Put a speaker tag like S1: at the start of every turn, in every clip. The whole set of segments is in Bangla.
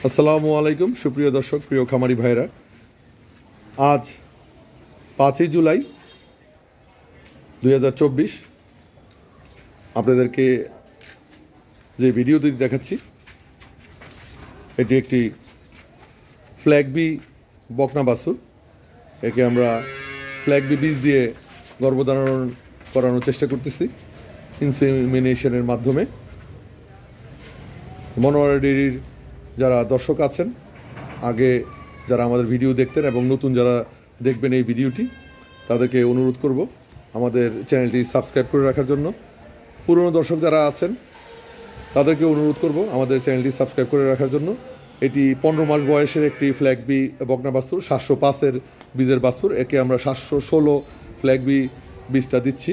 S1: আসসালামু আলাইকুম সুপ্রিয় দর্শক, প্রিয় খামারি ভাইরা। আজ 5ই জুলাই 2024 আপনাদেরকে যে ভিডিওটি দেখাচ্ছি এটি একটি ফ্ল্যাগবি বকনা বাছুর। একে আমরা ফ্ল্যাগবি বীজ দিয়ে গর্ভধারণ করানোর চেষ্টা করতেছি ইনসেমিনেশনের মাধ্যমে। মনোয়ারা ডেইরির যারা দর্শক আছেন, আগে যারা আমাদের ভিডিও দেখতেন এবং নতুন যারা দেখবেন এই ভিডিওটি, তাদেরকে অনুরোধ করব আমাদের চ্যানেলটি সাবস্ক্রাইব করে রাখার জন্য। পুরনো দর্শক যারা আছেন তাদেরকে অনুরোধ করব আমাদের চ্যানেলটি সাবস্ক্রাইব করে রাখার জন্য। এটি 15 মাস বয়সের একটি ফ্ল্যাগবি বকনা বাছুর, 705-এর বীজের বাছুর। একে আমরা 716 ফ্ল্যাগবি বীজটা দিচ্ছি,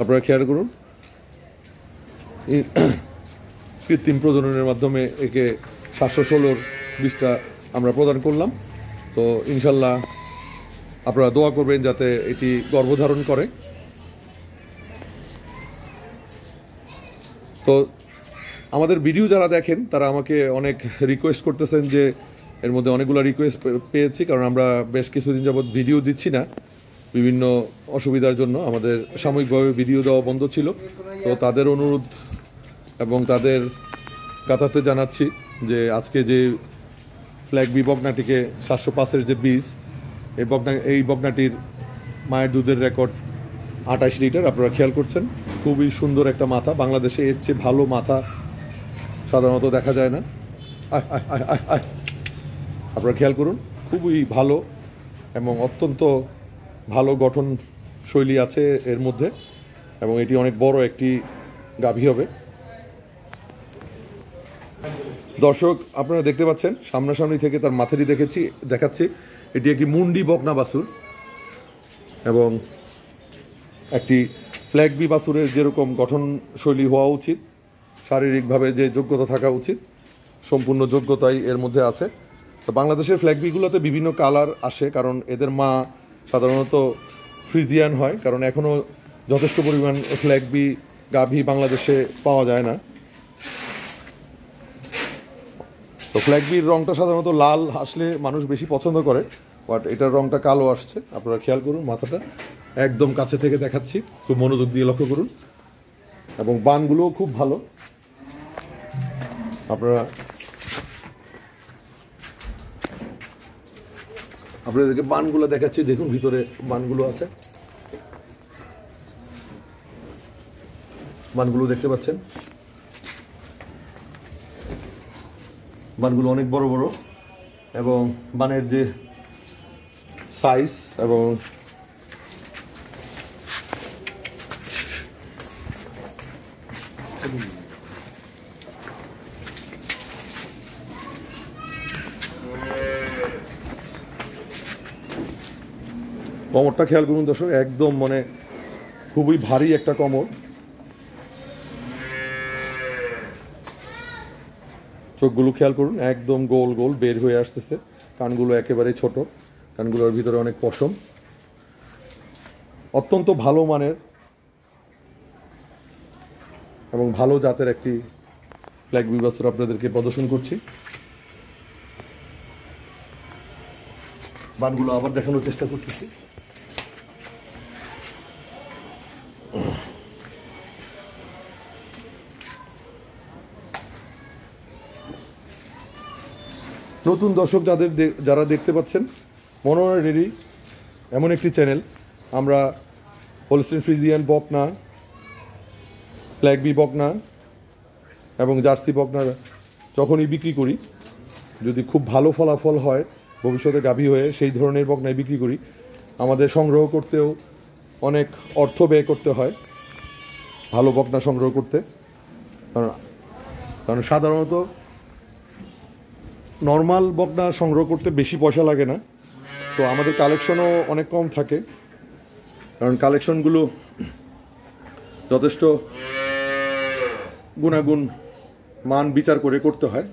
S1: আপনারা খেয়াল করুন। কৃত্রিম প্রজননের মাধ্যমে একে 716-র বীজটা আমরা প্রদান করলাম। তো ইনশাল্লাহ আপনারা দোয়া করবেন যাতে এটি গর্ভধারণ করে। তো আমাদের ভিডিও যারা দেখেন তারা আমাকে অনেক রিকোয়েস্ট করতেছেন, যে এর মধ্যে অনেকগুলো রিকোয়েস্ট পেয়েছি, কারণ আমরা বেশ কিছুদিন যাবৎ ভিডিও দিচ্ছি না বিভিন্ন অসুবিধার জন্য। আমাদের সাময়িকভাবে ভিডিও দেওয়া বন্ধ ছিল। তো তাদের অনুরোধ এবং তাদের কথাতে জানাচ্ছি যে আজকে যে ফ্ল্যাগবি বকনাটিকে 705-এর যে বীজ, এই বকনাটির মায়ের দুধের রেকর্ড 28 লিটার। আপনারা খেয়াল করছেন, খুবই সুন্দর একটা মাথা। বাংলাদেশে এর চেয়ে ভালো মাথা সাধারণত দেখা যায় না। আপনারা খেয়াল করুন, খুবই ভালো এবং অত্যন্ত ভালো গঠন শৈলী আছে এর মধ্যে, এবং এটি অনেক বড় একটি গাভী হবে। দর্শক আপনারা দেখতে পাচ্ছেন, সামনাসামনি থেকে তার মাথাটি দেখাচ্ছি। এটি একটি মুন্ডি বকনা বাছুর, এবং একটি ফ্ল্যাগবি বাছুরের যেরকম গঠনশৈলী হওয়া উচিত, শারীরিকভাবে যে যোগ্যতা থাকা উচিত, সম্পূর্ণ যোগ্যতাই এর মধ্যে আছে। তো বাংলাদেশের ফ্ল্যাগবিগুলোতে বিভিন্ন কালার আসে, কারণ এদের মা সাধারণত ফ্রিজিয়ান হয়, কারণ এখনও যথেষ্ট পরিমাণ ফ্ল্যাগবি গাভী বাংলাদেশে পাওয়া যায় না। তো ফ্ল্যাগবির রঙটা সাধারণত লাল আসলে মানুষ বেশি পছন্দ করে, বাট এটার রঙটা কালো আসছে। আপনারা খেয়াল করুন, মাথাটা একদম কাছে থেকে দেখাচ্ছি, খুব মনোযোগ দিয়ে লক্ষ্য করুন, এবং বানগুলোও খুব ভালো। আপনাদেরকে বানগুলো দেখাচ্ছি, দেখুন ভিতরে বানগুলো আছে, বানগুলো দেখতে পাচ্ছেন। বানগুলো অনেক বড় বড়, এবং বানের যে সাইজ এবং কোমরটা খেয়াল করুন দর্শক, একদম মানে খুবই ভারী একটা কোমর। চোখগুলো খেয়াল করুন, একদম গোল গোল বের হয়ে আসতেছে। কানগুলো একেবারে ছোট, কানগুলোর ভিতরে অনেক পশম। অত্যন্ত ভালো মানের এবং ভালো জাতের একটি ফ্ল্যাগবি বাছুর আপনাদেরকে প্রদর্শন করছি। বানগুলো আবার দেখানোর চেষ্টা করতেছি। নতুন দর্শক যারা দেখতে পাচ্ছেন, মনোয়ারা ডেইরি এমন একটি চ্যানেল, আমরা হোলস্টিন ফ্রিজিয়ান বকনা, ফ্ল্যাগবি বকনা এবং জার্সি বকনা যখনই বিক্রি করি, যদি খুব ভালো ফলাফল হয় ভবিষ্যতে গাভী হয়ে, সেই ধরনের বকনায় বিক্রি করি। আমাদের সংগ্রহ করতেও অনেক অর্থ ব্যয় করতে হয় ভালো বকনা সংগ্রহ করতে, কারণ সাধারণত নর্মাল বকনা সংগ্রহ করতে বেশি পয়সা লাগে না। সো আমাদের কালেকশনও অনেক কম থাকে, কারণ কালেকশনগুলো যথেষ্ট গুণাগুণ মান বিচার করে করতে হয়।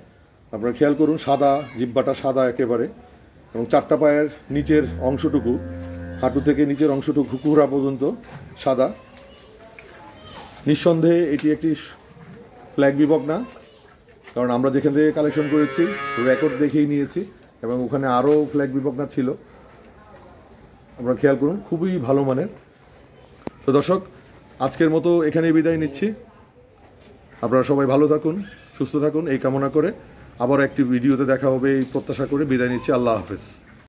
S1: আপনারা খেয়াল করুন, সাদা জিব্বাটা সাদা একেবারে, এবং 4টা পায়ের নিচের অংশটুকু, হাঁটু থেকে নিচের অংশটুকু কুকুরা পর্যন্ত সাদা। নিঃসন্দেহে এটি একটি ফ্ল্যাগবি বকনা, কারণ আমরা যেখান থেকে কালেকশন করেছি রেকর্ড দেখেই নিয়েছি, এবং ওখানে আরও ফ্ল্যাগ বিপক্ষনা ছিল, আপনারা খেয়াল করুন, খুবই ভালো মানের। তো দর্শক, আজকের মতো এখানেই বিদায় নিচ্ছি। আপনারা সবাই ভালো থাকুন, সুস্থ থাকুন এই কামনা করে আবার একটি ভিডিওতে দেখা হবে এই প্রত্যাশা করে বিদায় নিচ্ছি। আল্লাহ হাফেজ।